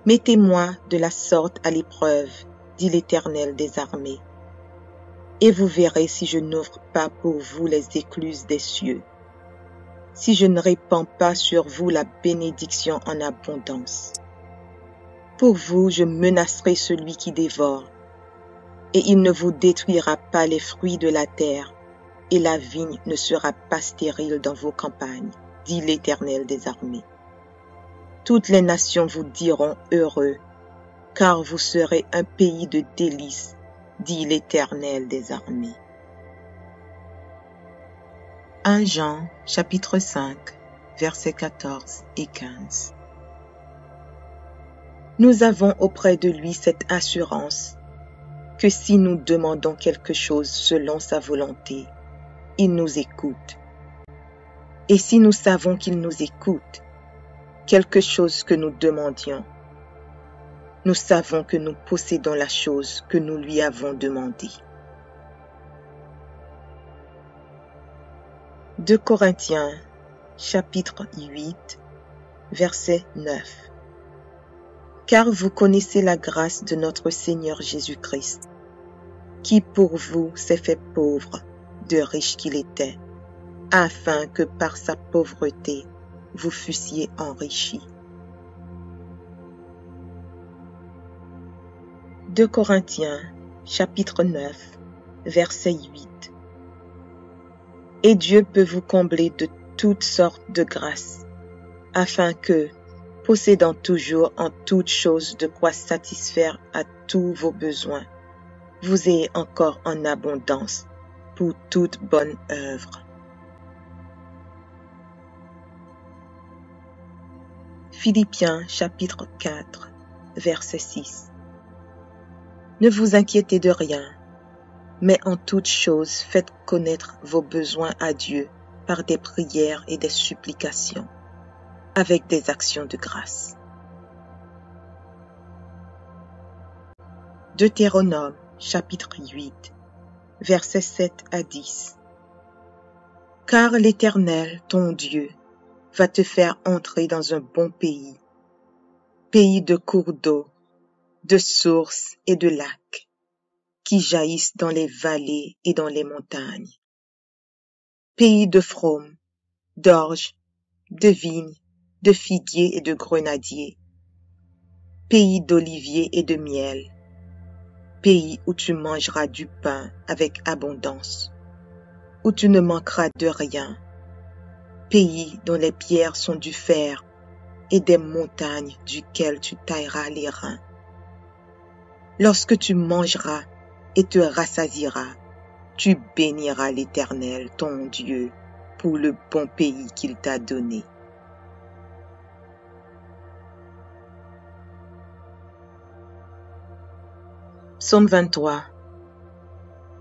[SPEAKER 2] Mettez-moi de la sorte à l'épreuve, dit l'Éternel des armées, et vous verrez si je n'ouvre pas pour vous les écluses des cieux, si je ne répands pas sur vous la bénédiction en abondance. Pour vous, je menacerai celui qui dévore, et il ne vous détruira pas les fruits de la terre, et la vigne ne sera pas stérile dans vos campagnes, dit l'Éternel des armées. Toutes les nations vous diront heureux, car vous serez un pays de délices, dit l'Éternel des armées. 1 Jean, chapitre 5, versets 14 et 15. Nous avons auprès de lui cette assurance que si nous demandons quelque chose selon sa volonté, il nous écoute. Et si nous savons qu'il nous écoute, quelque chose que nous demandions, nous savons que nous possédons la chose que nous lui avons demandée. 2 Corinthiens, chapitre 8, verset 9. Car vous connaissez la grâce de notre Seigneur Jésus-Christ, qui pour vous s'est fait pauvre, de riche qu'il était, afin que par sa pauvreté vous fussiez enrichis. 2 Corinthiens, chapitre 9, verset 8. Et Dieu peut vous combler de toutes sortes de grâces, afin que, possédant toujours en toutes choses de quoi satisfaire à tous vos besoins, vous ayez encore en abondance pour toute bonne œuvre. Philippiens chapitre 4, verset 6. Ne vous inquiétez de rien, mais en toute chose faites connaître vos besoins à Dieu par des prières et des supplications, avec des actions de grâce. Deutéronome chapitre 8, versets 7 à 10. Car l'Éternel, ton Dieu, va te faire entrer dans un bon pays, pays de cours d'eau, de sources et de lacs, qui jaillissent dans les vallées et dans les montagnes, pays de fraumes, d'orges, de vignes, de figuiers et de grenadiers, pays d'oliviers et de miel, pays où tu mangeras du pain avec abondance, où tu ne manqueras de rien, pays dont les pierres sont du fer et des montagnes duquel tu tailleras les reins. Lorsque tu mangeras et te rassasieras, tu béniras l'Éternel, ton Dieu, pour le bon pays qu'il t'a donné. Psaume 23.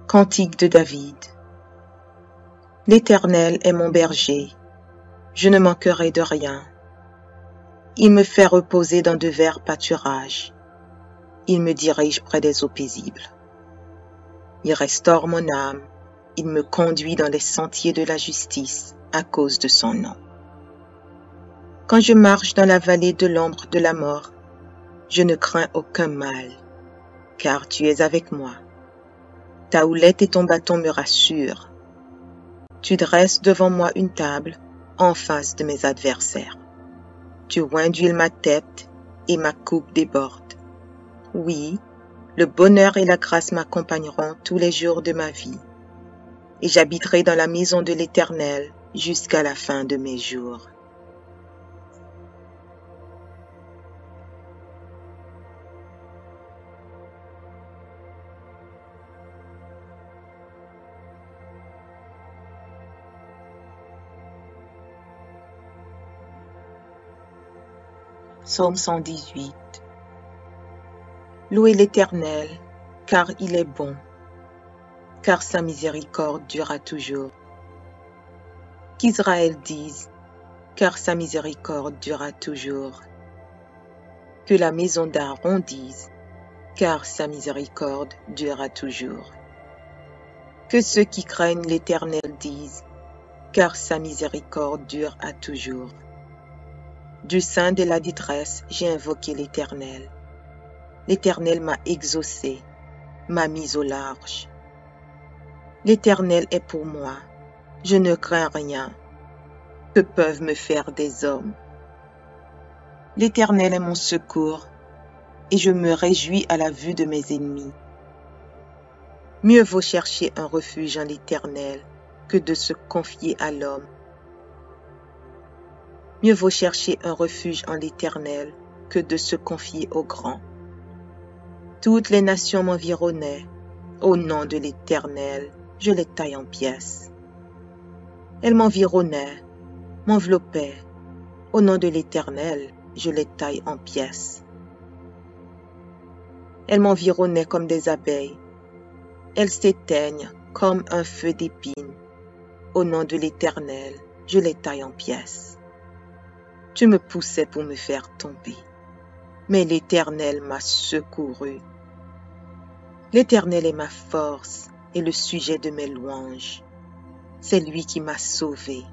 [SPEAKER 2] Cantique de David. L'Éternel est mon berger, je ne manquerai de rien. Il me fait reposer dans de verts pâturages. Il me dirige près des eaux paisibles. Il restaure mon âme. Il me conduit dans les sentiers de la justice à cause de son nom. Quand je marche dans la vallée de l'ombre de la mort, je ne crains aucun mal, car tu es avec moi. Ta houlette et ton bâton me rassurent. Tu dresses devant moi une table en face de mes adversaires. Tu oins d'huile ma tête et ma coupe déborde. Oui, le bonheur et la grâce m'accompagneront tous les jours de ma vie, et j'habiterai dans la maison de l'Éternel jusqu'à la fin de mes jours. Psaume 118. Louez l'Éternel, car il est bon, car sa miséricorde durera toujours. Qu'Israël dise, car sa miséricorde durera toujours. Que la maison d'Aaron dise, car sa miséricorde durera toujours. Que ceux qui craignent l'Éternel disent, car sa miséricorde dure à toujours. Du sein de la détresse, j'ai invoqué l'Éternel. L'Éternel m'a exaucé, m'a mis au large. L'Éternel est pour moi, je ne crains rien. Que peuvent me faire des hommes? L'Éternel est mon secours, et je me réjouis à la vue de mes ennemis. Mieux vaut chercher un refuge en l'Éternel que de se confier à l'homme. Mieux vaut chercher un refuge en l'Éternel que de se confier au grand. Toutes les nations m'environnaient. Au nom de l'Éternel, je les taille en pièces. Elles m'environnaient, m'enveloppaient. Au nom de l'Éternel, je les taille en pièces. Elles m'environnaient comme des abeilles. Elles s'éteignent comme un feu d'épines. Au nom de l'Éternel, je les taille en pièces. Tu me poussais pour me faire tomber, mais l'Éternel m'a secouru. L'Éternel est ma force et le sujet de mes louanges. C'est lui qui m'a sauvé.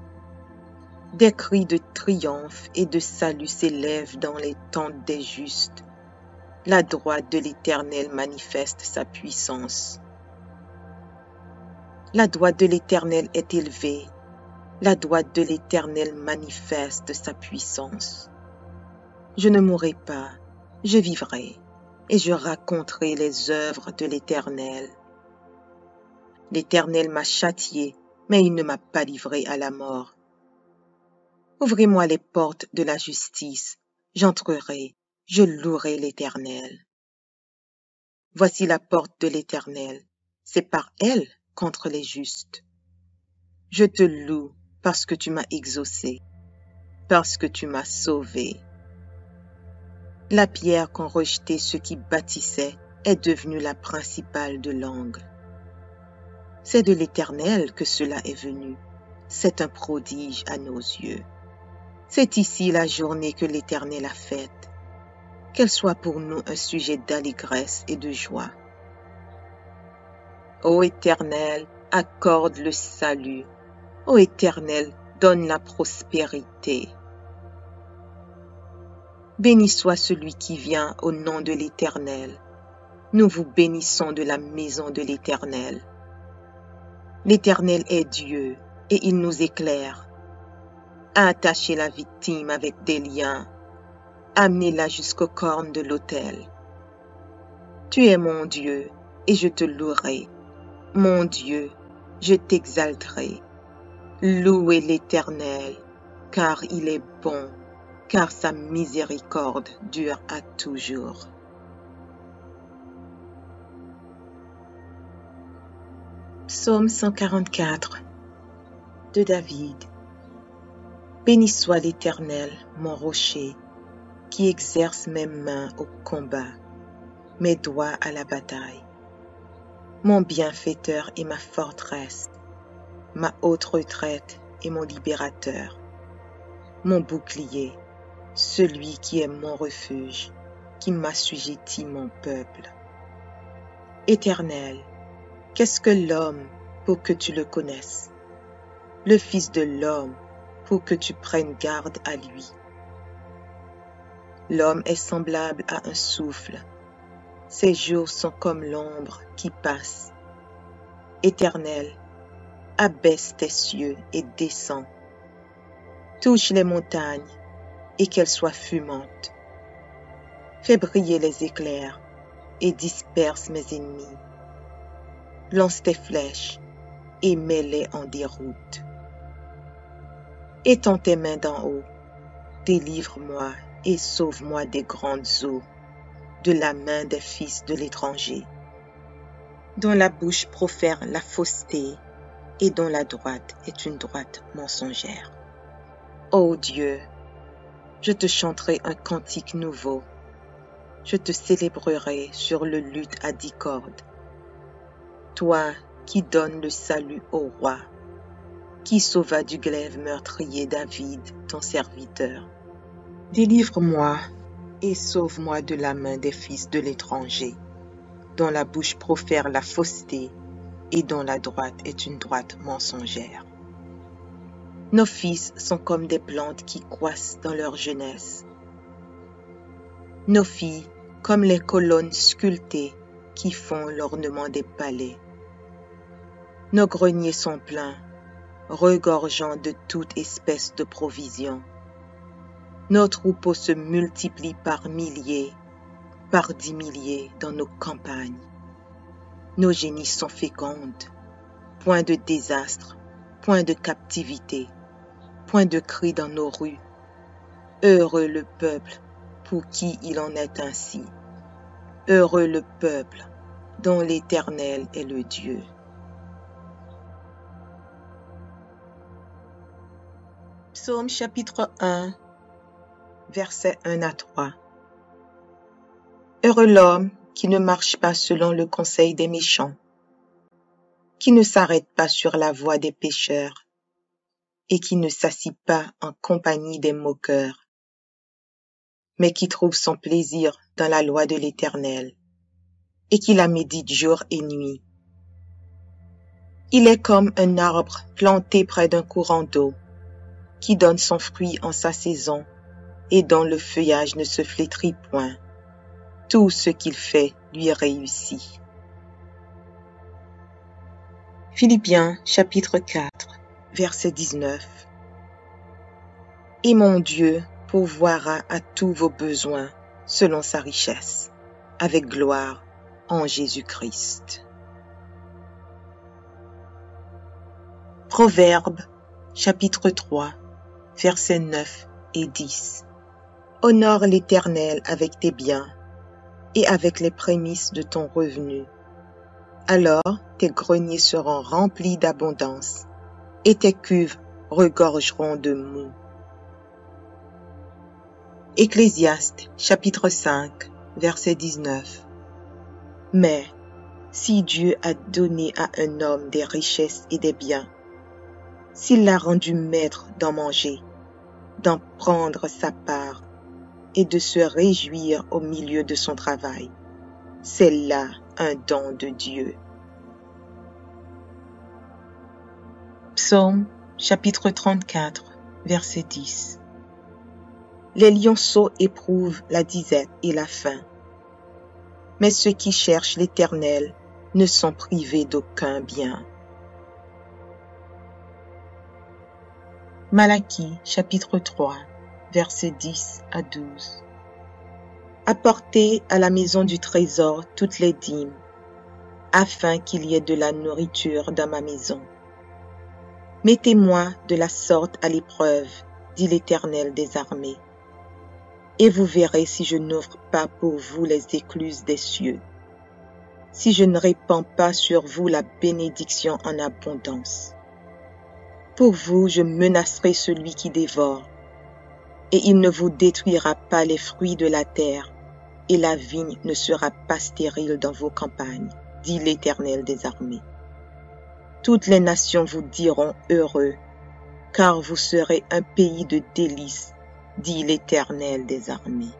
[SPEAKER 2] Des cris de triomphe et de salut s'élèvent dans les tentes des justes. La droite de l'Éternel manifeste sa puissance. La droite de l'Éternel est élevée. La droite de l'Éternel manifeste sa puissance. Je ne mourrai pas, je vivrai, et je raconterai les œuvres de l'Éternel. L'Éternel m'a châtié, mais il ne m'a pas livré à la mort. Ouvrez-moi les portes de la justice, j'entrerai, je louerai l'Éternel. Voici la porte de l'Éternel. C'est par elle contre les justes. Je te loue parce que tu m'as exaucé, parce que tu m'as sauvé. La pierre qu'ont rejetée ceux qui bâtissaient est devenue la principale de l'angle. C'est de l'Éternel que cela est venu. C'est un prodige à nos yeux. C'est ici la journée que l'Éternel a faite. Qu'elle soit pour nous un sujet d'allégresse et de joie. Ô Éternel, accorde le salut. Ô Éternel, donne la prospérité. Béni soit celui qui vient au nom de l'Éternel. Nous vous bénissons de la maison de l'Éternel. L'Éternel est Dieu et il nous éclaire. Attachez la victime avec des liens. Amenez-la jusqu'aux cornes de l'autel. Tu es mon Dieu et je te louerai. Mon Dieu, je t'exalterai. Louez l'Éternel, car il est bon, car sa miséricorde dure à toujours. Psaume 144 de David. Béni soit l'Éternel, mon rocher, qui exerce mes mains au combat, mes doigts à la bataille. Mon bienfaiteur et ma forteresse, ma haute retraite et mon libérateur, mon bouclier, celui qui est mon refuge, qui m'assujettit mon peuple. Éternel, qu'est-ce que l'homme pour que tu le connaisses? Le Fils de l'homme pour que tu prennes garde à lui. L'homme est semblable à un souffle. Ses jours sont comme l'ombre qui passe. Éternel, abaisse tes cieux et descends. Touche les montagnes et qu'elles soient fumantes. Fais briller les éclairs et disperse mes ennemis. Lance tes flèches et mets-les en déroute. Étends tes mains d'en haut, délivre-moi et sauve-moi des grandes eaux, de la main des fils de l'étranger, dont la bouche profère la fausseté et dont la droite est une droite mensongère. Ô Dieu, je te chanterai un cantique nouveau, je te célébrerai sur le luth à 10 cordes. Toi qui donnes le salut au roi, qui sauva du glaive meurtrier David, ton serviteur. Délivre-moi et sauve-moi de la main des fils de l'étranger, dont la bouche profère la fausseté et dont la droite est une droite mensongère. Nos fils sont comme des plantes qui croissent dans leur jeunesse. Nos filles comme les colonnes sculptées qui font l'ornement des palais. Nos greniers sont pleins, regorgeant de toute espèce de provisions. Nos troupeaux se multiplient par milliers, par 10 milliers dans nos campagnes. Nos génisses sont fécondes, point de désastre, point de captivité, point de cri dans nos rues. Heureux le peuple pour qui il en est ainsi. Heureux le peuple dont l'Éternel est le Dieu. Psaume chapitre 1, versets 1 à 3. Heureux l'homme qui ne marche pas selon le conseil des méchants, qui ne s'arrête pas sur la voie des pécheurs, et qui ne s'assit pas en compagnie des moqueurs, mais qui trouve son plaisir dans la loi de l'Éternel, et qui la médite jour et nuit. Il est comme un arbre planté près d'un courant d'eau, qui donne son fruit en sa saison, et dont le feuillage ne se flétrit point. Tout ce qu'il fait lui réussit. Philippiens chapitre 4, verset 19. Et mon Dieu pourvoira à tous vos besoins selon sa richesse, avec gloire en Jésus-Christ. Proverbes chapitre 3, versets 9 et 10. Honore l'Éternel avec tes biens, et avec les prémices de ton revenu. Alors tes greniers seront remplis d'abondance, et tes cuves regorgeront de moût. Ecclésiaste, chapitre 5, verset 19. Mais si Dieu a donné à un homme des richesses et des biens, s'il l'a rendu maître d'en manger, d'en prendre sa part et de se réjouir au milieu de son travail, c'est là un don de Dieu. Psaume chapitre 34, verset 10. Les lionceaux éprouvent la disette et la faim, mais ceux qui cherchent l'Éternel ne sont privés d'aucun bien. Malachie chapitre 3, versets 10 à 12. Apportez à la maison du trésor toutes les dîmes, afin qu'il y ait de la nourriture dans ma maison. Mettez-moi de la sorte à l'épreuve, dit l'Éternel des armées, et vous verrez si je n'ouvre pas pour vous les écluses des cieux, si je ne répands pas sur vous la bénédiction en abondance. Pour vous, je menacerai celui qui dévore, et il ne vous détruira pas les fruits de la terre, et la vigne ne sera pas stérile dans vos campagnes, dit l'Éternel des armées. Toutes les nations vous diront heureux, car vous serez un pays de délices, dit l'Éternel des armées.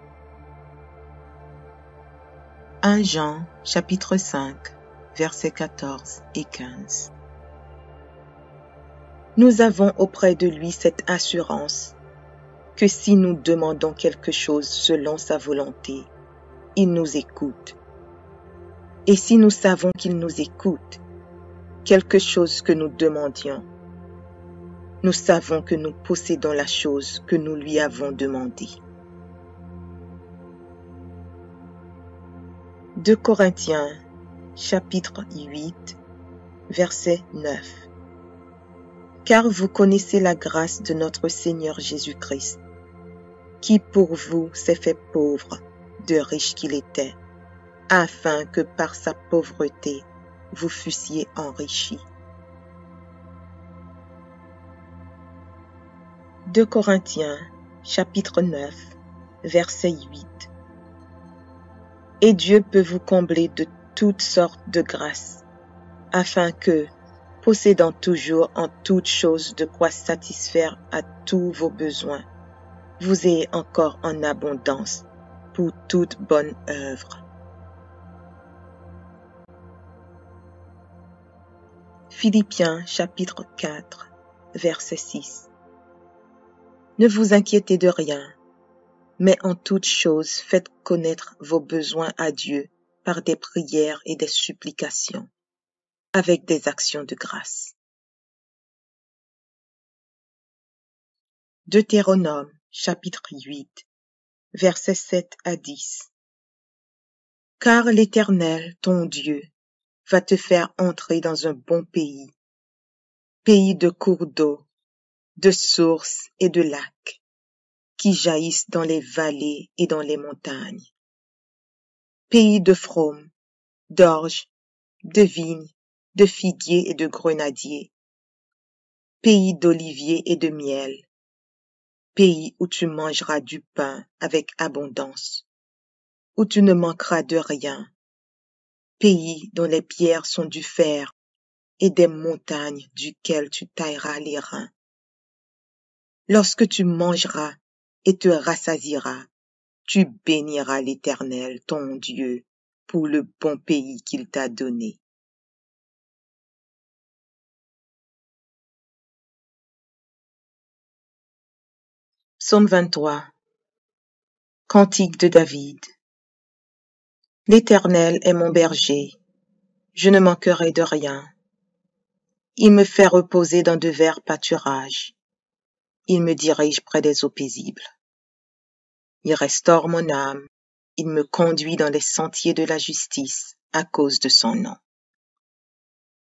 [SPEAKER 2] 1 Jean, chapitre 5, versets 14 et 15. Nous avons auprès de lui cette assurance que si nous demandons quelque chose selon sa volonté, il nous écoute. Et si nous savons qu'il nous écoute, quelque chose que nous demandions, nous savons que nous possédons la chose que nous lui avons demandée. 2 Corinthiens, chapitre 8, verset 9. Car vous connaissez la grâce de notre Seigneur Jésus-Christ, qui pour vous s'est fait pauvre, de riche qu'il était, afin que par sa pauvreté vous fussiez enrichis. 2 Corinthiens, chapitre 9, verset 8. Et Dieu peut vous combler de toutes sortes de grâces, afin que, possédant toujours en toutes choses de quoi satisfaire à tous vos besoins, vous ayez encore en abondance pour toute bonne œuvre. Philippiens chapitre 4, verset 6. Ne vous inquiétez de rien, mais en toutes choses faites connaître vos besoins à Dieu par des prières et des supplications, avec des actions de grâce. Deutéronome chapitre 8, versets 7 à 10. Car l'Éternel, ton Dieu, va te faire entrer dans un bon pays, pays de cours d'eau, de sources et de lacs, qui jaillissent dans les vallées et dans les montagnes, pays de fraumes, d'orges, de vignes, de figuiers et de grenadiers, pays d'oliviers et de miel, pays où tu mangeras du pain avec abondance, où tu ne manqueras de rien, pays dont les pierres sont du fer et des montagnes duquel tu tailleras les reins. Lorsque tu mangeras et te rassasieras, tu béniras l'Éternel, ton Dieu, pour le bon pays qu'il t'a donné. Psaume 23. Cantique de David. L'Éternel est mon berger, je ne manquerai de rien. Il me fait reposer dans de verts pâturages. Il me dirige près des eaux paisibles. Il restaure mon âme. Il me conduit dans les sentiers de la justice à cause de son nom.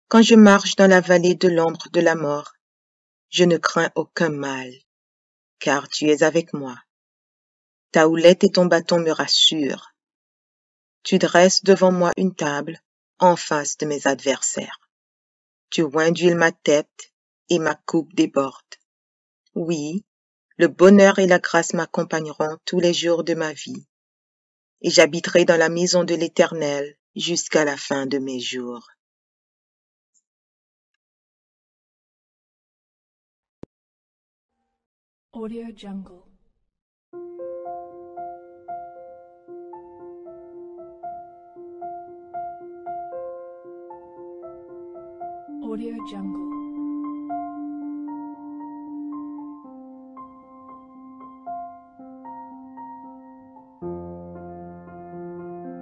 [SPEAKER 2] Quand je marche dans la vallée de l'ombre de la mort, je ne crains aucun mal, car tu es avec moi. Ta houlette et ton bâton me rassurent. Tu dresses devant moi une table en face de mes adversaires. Tu oins d'huile ma tête et ma coupe déborde. Oui, le bonheur et la grâce m'accompagneront tous les jours de ma vie, et j'habiterai dans la maison de l'Éternel jusqu'à la fin de mes jours.
[SPEAKER 3] Audio Jungle. Audio Jungle.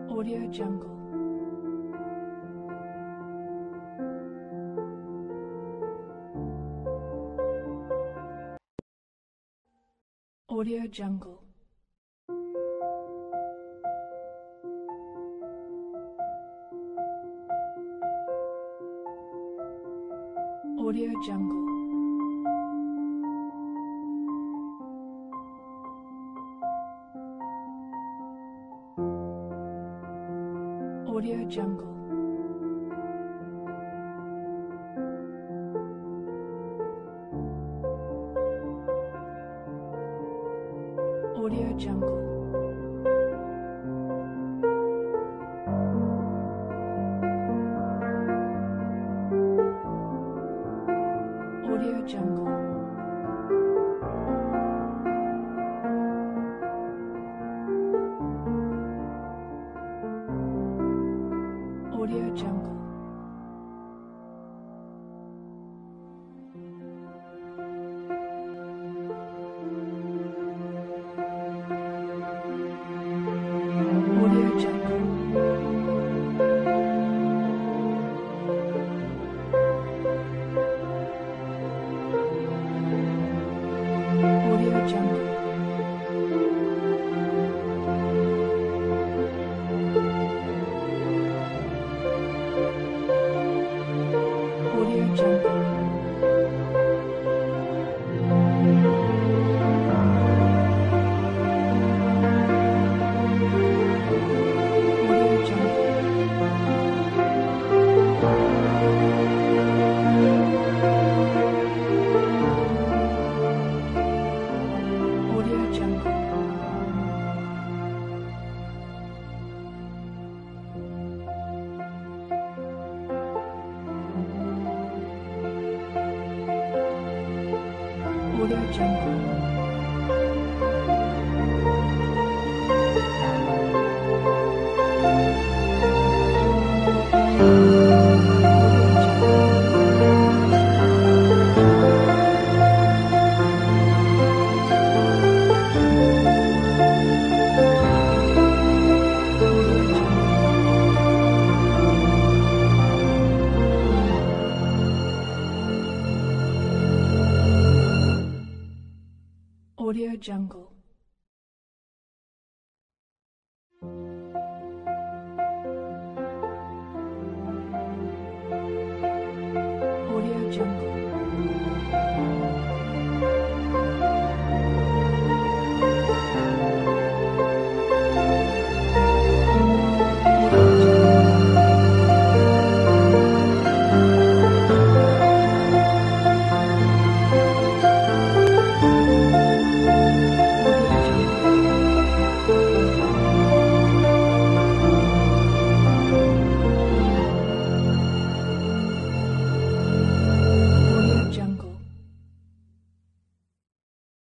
[SPEAKER 3] Audio Jungle. Audio Jungle. Audio Jungle. Audio Jungle. Audio Jungle. Audio Jungle. Audio Jungle. Audio Jungle. Audio Jungle. Audio Jungle. Audio Jungle. Audio Jungle. Audio Jungle. Audio Jungle.